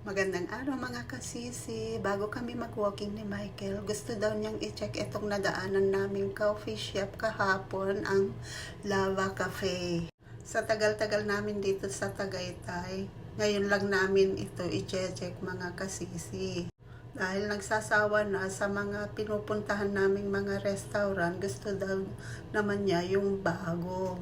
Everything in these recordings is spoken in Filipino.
Magandang araw mga kasisi. Bago kami mag-walking ni Michael, gusto daw niyang i-check itong nadaanan naming coffee shop kahapon, ang Lava Cafe. Sa tagal-tagal namin dito sa Tagaytay, ngayon lang namin ito i-check mga kasisi. Dahil nagsasawa na sa mga pinupuntahan naming mga restaurant, gusto daw naman niya yung bago.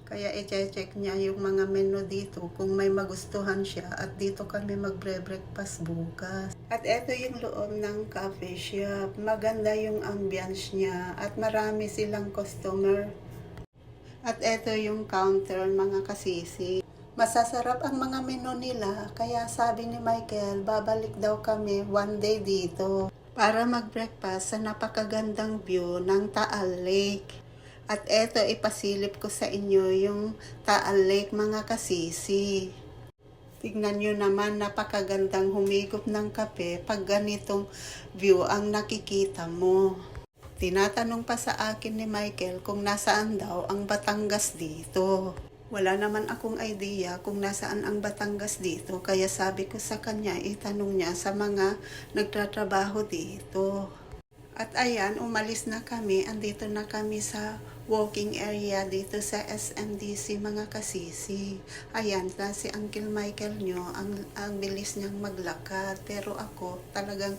Kaya i-check niya yung mga menu dito kung may magustuhan siya at dito kami magbre-breakfast bukas. At eto yung loob ng cafe shop. Maganda yung ambience niya at marami silang customer. At eto yung counter mga kasisi. Masasarap ang mga menu nila kaya sabi ni Michael babalik daw kami one day dito para mag-breakfast sa napakagandang view ng Taal Lake. At eto, ipasilip ko sa inyo yung Taal Lake mga kasisi. Tignan nyo naman, napakagandang humigop ng kape pag ganitong view ang nakikita mo. Tinatanong pa sa akin ni Michael kung nasaan daw ang Batangas dito. Wala naman akong idea kung nasaan ang Batangas dito, kaya sabi ko sa kanya, itanong niya sa mga nagtatrabaho dito. At ayan, umalis na kami. Andito na kami sa walking area dito sa SMDC mga kasisi. Ayan na si Uncle Michael nyo, ang bilis niyang maglakad. Pero ako, talagang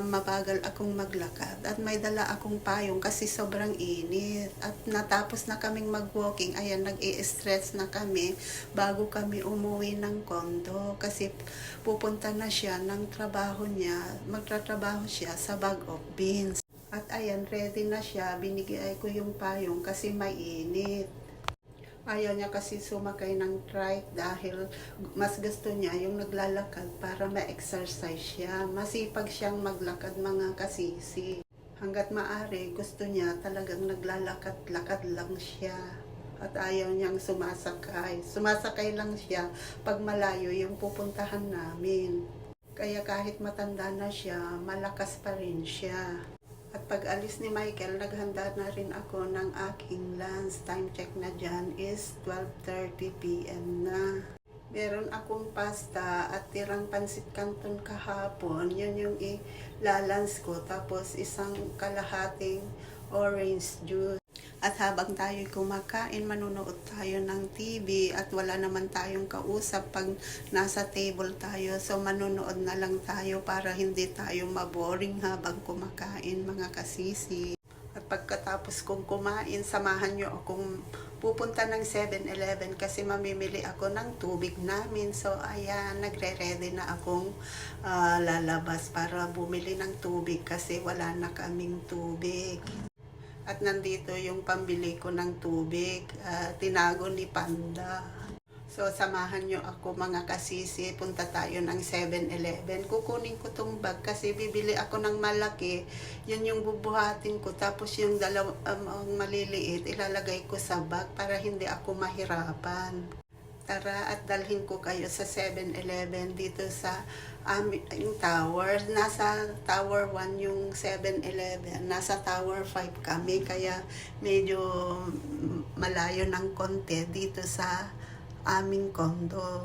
mabagal akong maglakad. At may dala akong payong kasi sobrang init. At natapos na kaming mag-walking, ayan, nag-i-stretch na kami bago kami umuwi ng condo. Kasi pupunta na siya ng trabaho niya, magtatrabaho siya sa Bag of Beans. At ayan, ready na siya. Binigay ko yung payong kasi mainit. Ayaw niya kasi sumakay ng trike dahil mas gusto niya yung naglalakad para ma-exercise siya. Masipag siyang maglakad mga kasisi. Hanggat maaari, gusto niya talagang naglalakad-lakad lang siya. At ayaw niyang sumasakay. Sumasakay lang siya pag malayo yung pupuntahan namin. Kaya kahit matanda na siya, malakas pa rin siya. At pag alis ni Michael, naghanda na rin ako ng aking lunch. Time check na dyan is 12:30 PM na. Meron akong pasta at tirang pansit canton kahapon. Yun yung ilalans ko. Tapos isang kalahating orange juice. At habang tayo kumakain, manunood tayo ng TV at wala naman tayong kausap pag nasa table tayo. So manunood na lang tayo para hindi tayo maboring habang kumakain mga kasisi. At pagkatapos kong kumain, samahan nyo akong pupunta ng 7-Eleven kasi mamimili ako ng tubig namin. So ayan, nagre-ready na akong lalabas para bumili ng tubig kasi wala na kaming tubig. At nandito yung pambili ko ng tubig, tinago ni Panda. So samahan nyo ako mga kasisi, punta tayo ng 7-Eleven. Kukunin ko tong bag kasi bibili ako ng malaki. Yun yung bubuhatin ko, tapos yung dalawang maliliit ilalagay ko sa bag para hindi ako mahirapan. Tara at dalhin ko kayo sa 7-Eleven dito sa aming tower. Nasa Tower 1 yung 7-Eleven. Nasa Tower 5 kami kaya medyo malayo ng konti dito sa aming condo.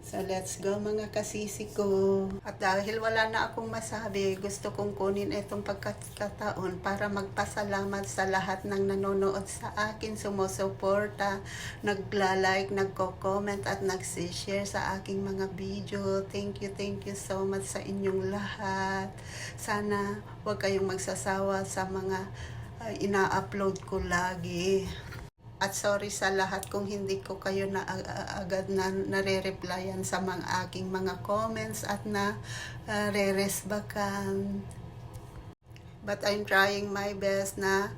So let's go mga kasisi ko. At dahil wala na akong masabi, gusto kong kunin itong pagkakataon para magpasalamat sa lahat ng nanonood sa akin, sumusuporta, nagla-like, nagko-comment at nag-share sa aking mga video. Thank you so much sa inyong lahat. Sana huwag kayong magsasawa sa mga ina-upload ko lagi. At sorry sa lahat kung hindi ko kayo na agad na nare-replyan sa mga aking mga comments at na re-resbakan. But I'm trying my best na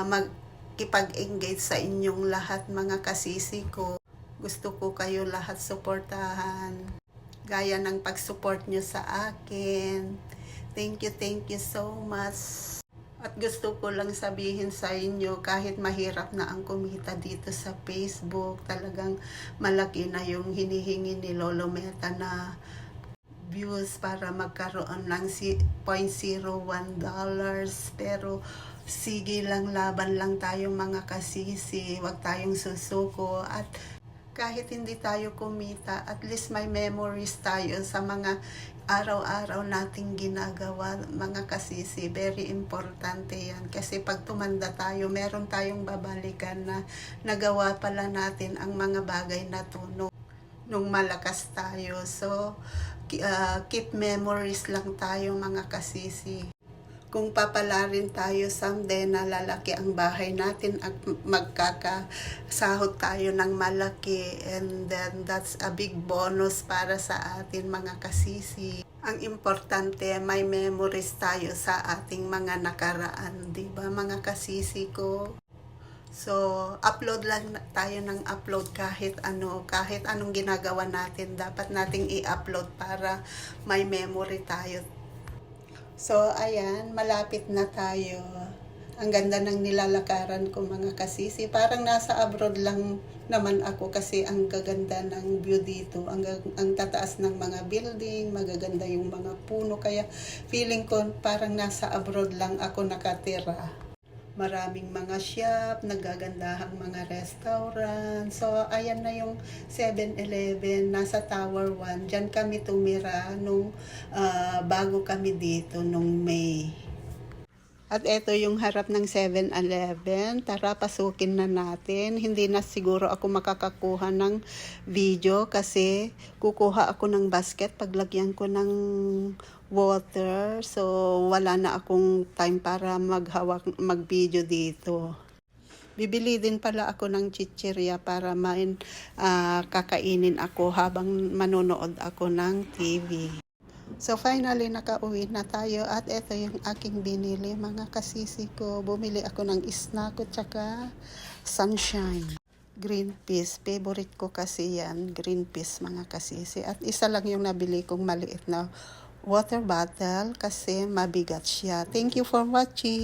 magkipag-engage sa inyong lahat mga kasisi ko. Gusto ko kayo lahat suportahan. Gaya ng pag-support nyo sa akin. Thank you so much. At gusto ko lang sabihin sa inyo, kahit mahirap na ang kumita dito sa Facebook, talagang malaki na yung hinihingi ni Lolo Meta na views para magkaroon ng $0.01. Pero sige lang, laban lang tayo mga kasisi, huwag tayong susuko at Kahit hindi tayo kumita, at least may memories tayo sa mga araw-araw nating ginagawa, mga kasisi. Very importante yan. Kasi pag tumanda tayo, meron tayong babalikan na nagawa pala natin ang mga bagay na to nung malakas tayo. So, keep memories lang tayo, mga kasisi. Kung papalarin tayo someday na lalaki ang bahay natin at magkakasahod tayo ng malaki, and then that's a big bonus para sa atin, mga kasisi. Ang importante, may memories tayo sa ating mga nakaraan, di ba, mga kasisi ko? So, upload lang tayo ng upload kahit anong ginagawa natin, dapat nating i-upload para may memory tayo. So, ayan, malapit na tayo. Ang ganda ng nilalakaran ko, mga kasisi. Parang nasa abroad lang naman ako kasi ang gaganda ng view dito. Ang tataas ng mga building, magaganda yung mga puno. Kaya feeling ko parang nasa abroad lang ako nakatira. Maraming mga shop, nagagandahang mga restaurant. So, ayan na yung 7-Eleven, nasa Tower 1. Diyan kami tumira nung bago kami dito nung May. At eto yung harap ng 7-Eleven. Tara, pasukin na natin. Hindi na siguro ako makakakuha ng video kasi kukuha ako ng basket. Paglagyan ko ng water. So, wala na akong time para mag-video dito. Bibili din pala ako ng chichirya para kakainin ako habang manonood ako ng TV. So finally, nakauwi na tayo at ito yung aking binili, mga kasisi ko. Bumili ako ng snack at saka sunshine. Green peas, favorite ko kasi yan, green peas, mga kasisi. At isa lang yung nabili kong maliit na water bottle kasi mabigat siya. Thank you for watching.